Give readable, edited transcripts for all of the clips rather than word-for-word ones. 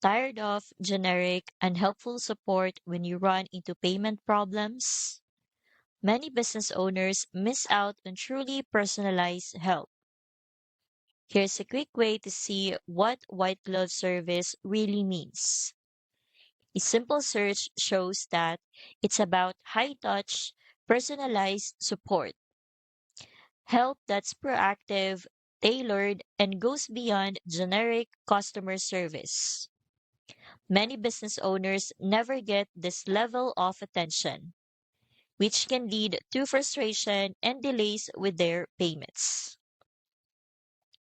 Tired of generic, unhelpful support when you run into payment problems? Many business owners miss out on truly personalized help. Here's a quick way to see what white glove service really means. A simple search shows that it's about high touch, personalized support, help that's proactive, tailored, and goes beyond generic customer service. Many business owners never get this level of attention, which can lead to frustration and delays with their payments.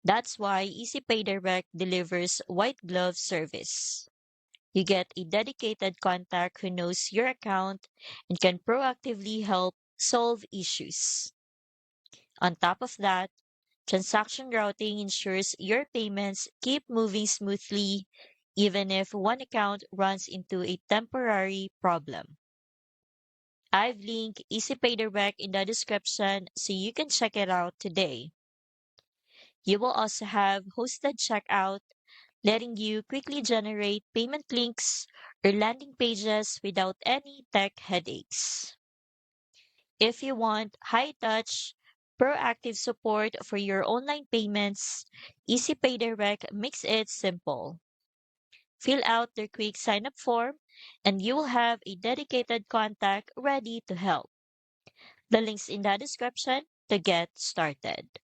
That's why EasyPay Direct delivers white glove service. You get a dedicated contact who knows your account and can proactively help solve issues. On top of that, transaction routing ensures your payments keep moving smoothly even if one account runs into a temporary problem. I've linked EasyPay Direct in the description so you can check it out today. You will also have hosted checkout, letting you quickly generate payment links or landing pages without any tech headaches. If you want high touch, proactive support for your online payments, EasyPay Direct makes it simple. Fill out their quick sign up form, and you will have a dedicated contact ready to help. The link's in the description to get started.